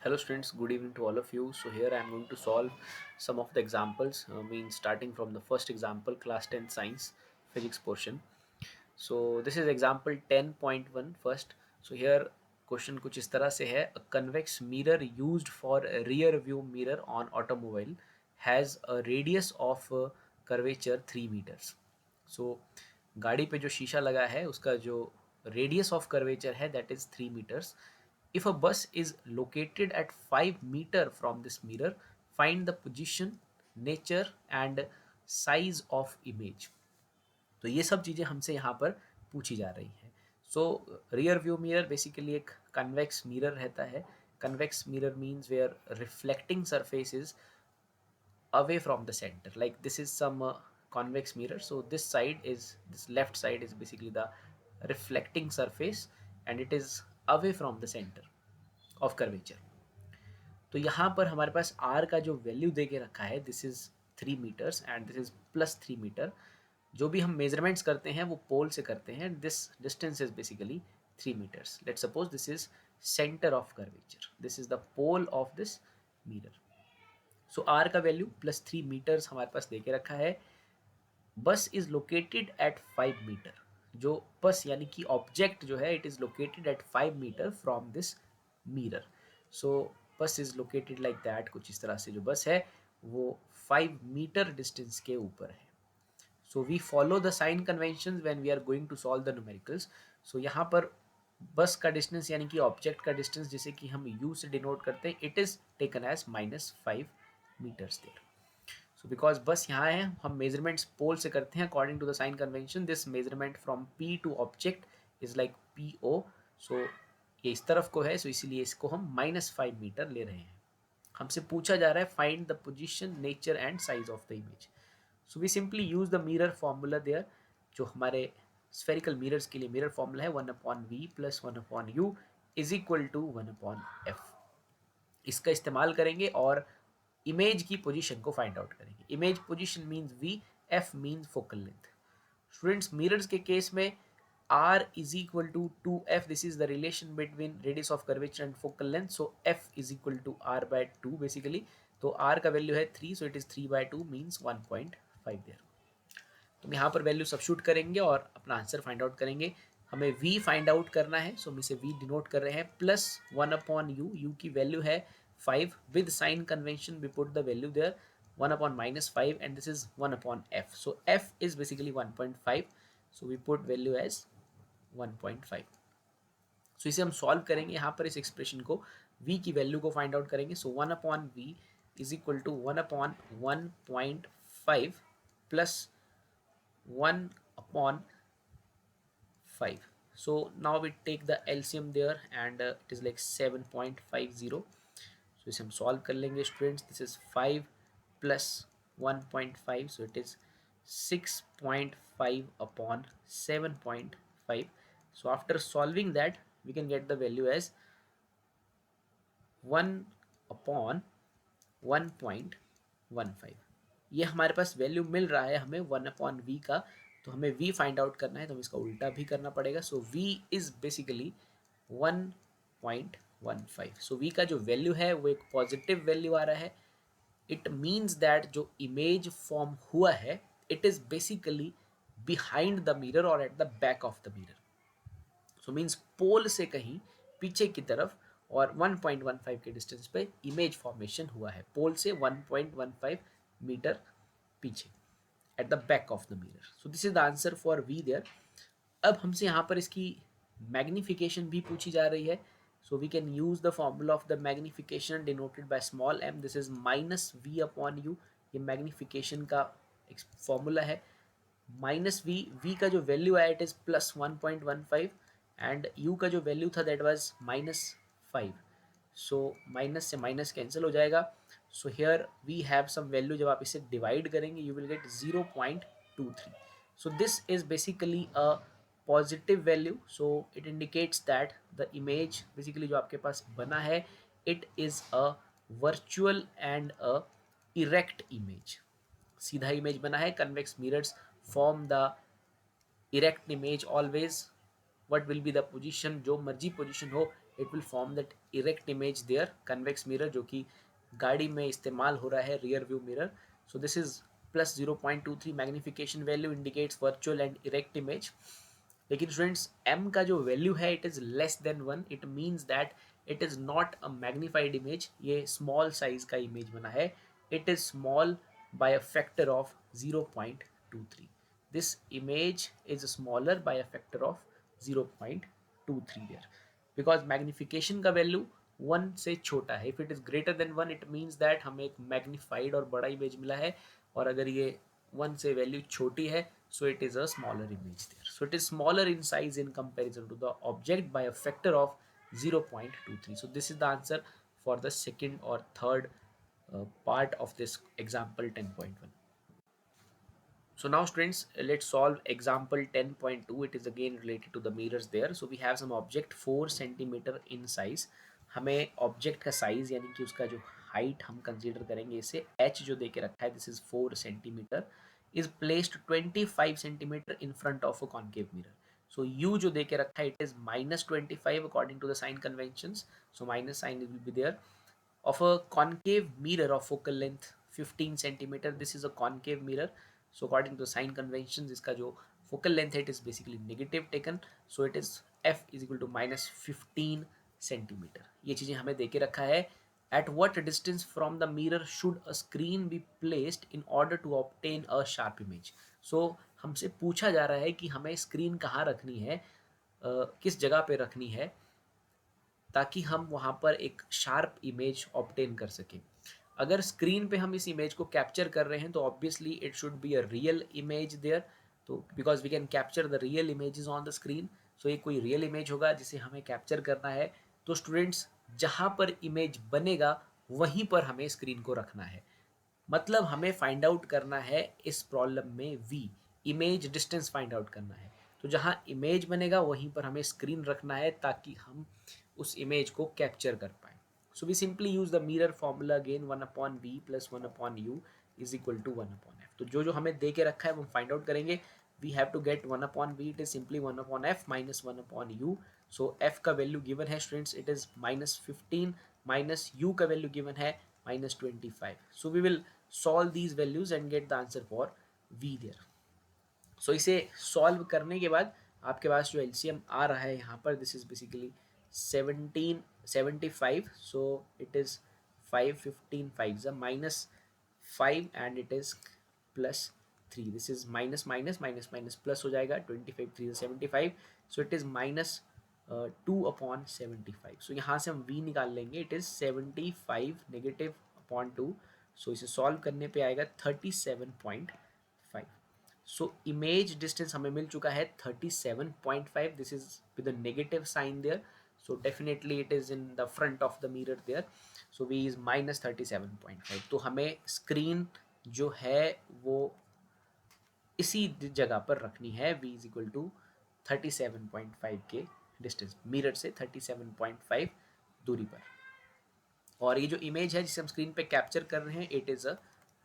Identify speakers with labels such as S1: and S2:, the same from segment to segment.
S1: Hello students, good evening to all of you. So here I am going to solve some of the examples, starting from the first example, class 10 science physics portion. So this is example 10.1 first. So here question कुछ इस तरह से है, a convex mirror used for a rear view mirror on automobile has a radius of curvature 3 meters. So गाड़ी पे जो शीशा लगा है उसका जो रेडियस ऑफ कर्वेचर है that is 3 metres. If a bus is located at 5 meter from this mirror, find the position, nature and size of image. तो ये सब चीज़ें हमसे यहाँ पर पूछी जा रही हैं. So rear view mirror basically एक कन्वेक्स मिरर रहता है. Convex mirror means where reflecting surface is away from the center, like this is some convex mirror. So this left side is basically the reflecting surface and it is away from the center of curvature. तो यहाँ पर हमारे पास r का जो value दे के रखा है this is 3 metres and this is +3 metre. जो भी हम मेजरमेंट्स करते हैं वो पोल से करते हैं. This distance is basically 3 metres. Let suppose this is centre of curvature, this is the pole of this mirror. So R का वैल्यू +3 मीटर्स हमारे पास दे के रखा है. बस इज लोकेटेड एट 5 मीटर. जो बस यानी कि ऑब्जेक्ट जो है it is located at 5 metre from this mirror. So बस इज लोकेटेड लाइक दैट. कुछ इस तरह से जो बस है वो 5 मीटर डिस्टेंस के ऊपर है. So we follow the sign convention when we are going to solve the numericals. So यहाँ पर बस का डिस्टेंस यानी कि ऑब्जेक्ट का डिस्टेंस जिसे कि हम यू से डिनोट करते हैं it is taken as -5 metres there. So because बस यहाँ है हम मेजरमेंट्स पोल से करते हैं according to the sign convention. This measurement from P to object is like P O. So ये इस तरफ को है सो इसीलिए इसको हम -5 मीटर ले रहे हैं. हमसे पूछा जा रहा है find the position, nature and size of the image. So we simply use the mirror formula there. जो हमारे स्फेरिकल मिरर्स के लिए मिरर फॉर्मूला है 1/v + 1/u is equal to 1/f. इसका इस्तेमाल करेंगे और इमेज की पोजीशन को फाइंड आउट करेंगे. Image position means v, f means focal length. Students mirrors के केस में r is equal to 2f. this is the relation between radius of curvature and focal length. so f is equal to r/2 basically. तो r का value है 3 so it is 3/2 means 1.5 there. तो हम यहाँ पर value substitute करेंगे और अपना आंसर फाइंड आउट करेंगे. हमें v फाइंड आउट करना है सो हम इसे v डिनोट कर रहे हैं +1/u. u की वैल्यू है 5. With sign convention we put the value there 1/-5 and this is 1/f. So f is basically 1.5 so we put value as 1.5. So इसे हम सॉल्व करेंगे. यहाँ पर इस एक्सप्रेशन को v की वैल्यू को फाइंड आउट करेंगे. So 1/v is equal to 1/1.5 plus 1/5. so now we take the LCM there and it is like 7.50. so इसे हम सॉल्व कर लेंगे students. This is 5 plus 1.5 so it is 6.5/7.5. so after solving that we can get the value as 1/1.15. ये हमारे पास value मिल रहा है हमें 1/v का. तो हमें v फाइंड आउट करना है तो हमें इसका उल्टा भी करना पड़ेगा. सो v is basically 1.15. So v का जो वैल्यू है वो एक पॉजिटिव वैल्यू आ रहा है. इट मीन्स दैट जो इमेज फॉर्म हुआ है it is basically behind the mirror और at the back of the mirror. So means pole से कहीं पीछे की तरफ और 1.15 के डिस्टेंस पे इमेज फॉर्मेशन हुआ है. पोल से 1.15 मीटर पीछे at the back of the mirror. So this is the answer for v there. अब हमसे यहाँ पर इसकी मैग्निफिकेशन भी पूछी जा रही है. So we can use the formula of the magnification denoted by small m. This is -v/u. ये मैग्निफिकेशन का एक फॉर्मूला है. -v का जो वैल्यू है इट इज +1.15 एंड u का जो वैल्यू था दैट वाज -5. सो माइनस से माइनस कैंसिल हो जाएगा. So here we have some value. जब आप इसे डिवाइड करेंगे you will get 0.23. So this is basically a positive value. So it indicates that the image basically जो आपके पास बना है it is a virtual and a erect image. सीधा इमेज बना है. Convex mirrors form the erect image always. What will be the position, जो मर्जी पोजीशन हो it will form that erect image there, convex mirror, जो कि गाड़ी में इस्तेमाल हो रहा है, rear view mirror. So this is plus 0.23 magnification value indicates virtual and erect image. लेकिन स्टूडेंट्स m का जो वैल्यू है it is less than 1. It means that it is not a magnified image. ये स्मॉल साइज का image बना है. It is small bye a factor of 0.23. This image is smaller by a factor of 0.23 there, because magnification का value 1 से छोटा है. If it is greater than 1 it means that हमें एक मैग्निफाइड और बड़ा इमेज मिला है. और अगर ये 1 से वैल्यू छोटी है, so it is a smaller image there. So it is smaller in size in comparison to the object by a factor of 0.23. So this is the answer for the second or third part of this example 10.1. So now students, let's solve example 10.2. It is again related to the mirrors there. So we have some object 4 centimeter in size. हमें object का size यानी कि उसका जो height हम consider करेंगे, इसे h जो दे के रखा है, this is 4 centimetre, is placed 25 centimetre in front of a concave mirror. So u जो दे के रखा है it is -25 according to the sign conventions. So minus sign will be there. Of a concave mirror of focal length 15 centimeter, this is a concave mirror. So according to sign conventions, इसका जो focal length है it is basically negative taken, so it is f is equal to -15 centimeter. ये चीज़ें हमें दे के रखा है. At what distance from the mirror should a screen be placed in order to obtain a sharp image? So हमसे पूछा जा रहा है कि हमें स्क्रीन कहाँ रखनी है, किस जगह पे रखनी है, ताकि हम वहाँ पर एक शार्प इमेज ऑब्टेन कर सकें. अगर स्क्रीन पे हम इस इमेज को कैप्चर कर रहे हैं तो obviously it should be a real image there. तो because we can capture the real images on the screen. So ये कोई रियल इमेज होगा जिसे हमें कैप्चर करना है. तो स्टूडेंट्स, जहाँ पर इमेज बनेगा वहीं पर हमें स्क्रीन को रखना है. मतलब हमें फाइंड आउट करना है इस प्रॉब्लम में v, image distance find out करना है. तो जहाँ इमेज बनेगा वहीं पर हमें स्क्रीन रखना है ताकि हम उस इमेज को कैप्चर कर पाए. So we simply use the mirror formula again, 1/v plus 1/u is equal to 1/f. तो जो हमें दे के रखा है वो हम फाइंड आउट करेंगे. We have to get 1/v, it is simply 1/f minus 1/u. So f का वैल्यू गिवन है students, it is -15, minus u का वैल्यू गिवन है -25. So we will solve these values and get the answer for v there. So इसे solve करने के बाद आपके पास जो LCM आ रहा है यहाँ पर, this is basically 1775. So it is 5, 15, 5 is -5 and it is +3. This is minus minus minus minus plus हो जाएगा. 25 3 is 75. So it is -2/75. So यहाँ से हम v निकाल लेंगे. It is 75 -2. So इसे सॉल्व करने पे आएगा 37.5. सो इमेज डिस्टेंस हमें मिल चुका है 37.5. This is with a negative sign there. So definitely it is in the front of the mirror there. So v is -37.5. तो हमें स्क्रीन जो है वो इसी जगह पर रखनी है. v इज इक्वल टू 37.5 के डिस्टेंस, मिरर से 37.5 दूरी पर. और ये जो इमेज है जिसे हम स्क्रीन पे कैप्चर कर रहे हैं it is a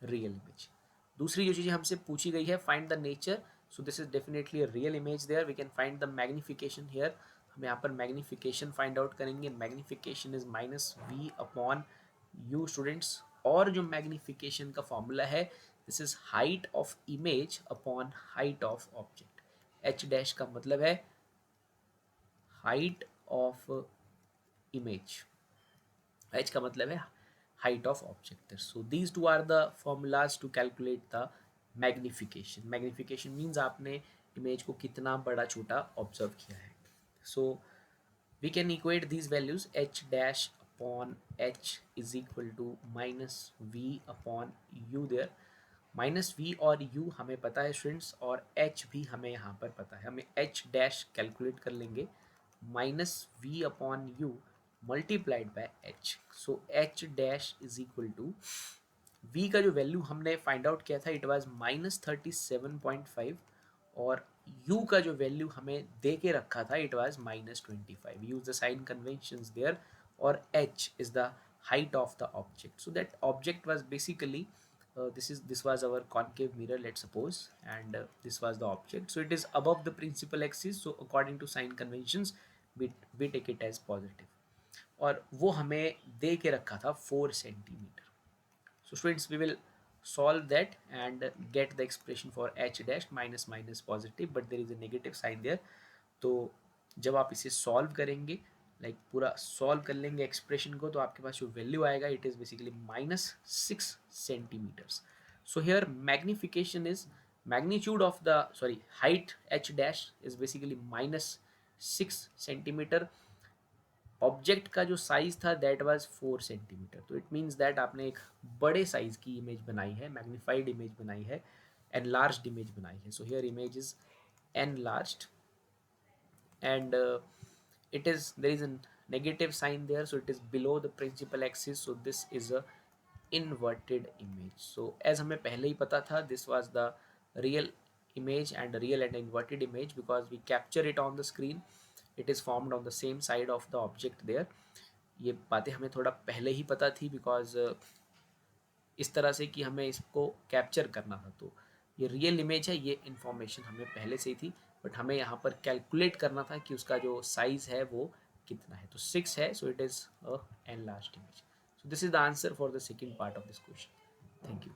S1: real image. दूसरी जो चीज़ें हमसे पूछी गई है, find the nature. So this is definitely a real image there. We can find the magnification here. हम यहाँ पर मैग्निफिकेशन फाइंड आउट करेंगे. Magnification is -v/u students. और जो मैग्निफिकेशन का फॉर्मूला है, this is height of image upon height of object. h dash का मतलब है हाइट ऑफ इमेज, h का मतलब है height of object. So these two are the formulas to calculate the magnification. Magnification means आपने image को कितना बड़ा छोटा observe किया है. So we can equate these values. h dash upon h is equal to -v/u there. -v और u हमें पता है स्टूडेंट्स, और h भी हमें यहाँ पर पता है. हमें h डैश कैलकुलेट कर लेंगे. -v/u multiplied by h. So h dash is equal to, v का जो वैल्यू हमने फाइंड आउट किया था इट वाज -37.5, और u का जो वैल्यू हमें दे के रखा था it was -25. Use the sign conventions there. और h is the height of the object. So that object was basically this was our concave mirror, let's suppose, and this was the object. So it is above the principal axis. So according to sign conventions, we take it as positive. और वो हमें दे के रखा था 4 centimetre. So students, we will solve that and get the expression for h dash minus minus positive, but there is a negative sign there. तो जब आप इसे सॉल्व करेंगे, लाइक पूरा सॉल्व कर लेंगे एक्सप्रेशन को, तो आपके पास जो वैल्यू आएगा it is basically -6 centimetres. So here magnification is magnitude of the sorry height h dash is basically -6 centimetre. Object का जो साइज था दैट वाज 4 सेंटीमीटर. तो इट मीन्स दैट आपने एक बड़े साइज की इमेज बनाई है, मैग्नीफाइड इमेज बनाई है, एनलार्ज्ड इमेज बनाई है. So here image is enlarged and it is there is a negative sign there, so it is below the principal axis, so this is a inverted image. So as हमें पहले ही पता था, this was the real image and real and inverted image because we capture it on the screen. It is formed on the same side of the object there. ये बातें हमें थोड़ा पहले ही पता थी बिकॉज इस तरह से कि हमें इसको कैप्चर करना था. तो ये रियल इमेज है, ये इन्फॉर्मेशन हमें पहले से ही थी, बट हमें यहाँ पर कैलकुलेट करना था कि उसका जो साइज़ है वो कितना है. तो 6 है, so it is a enlarged image. So this is the answer for the second part of this question. Thank you.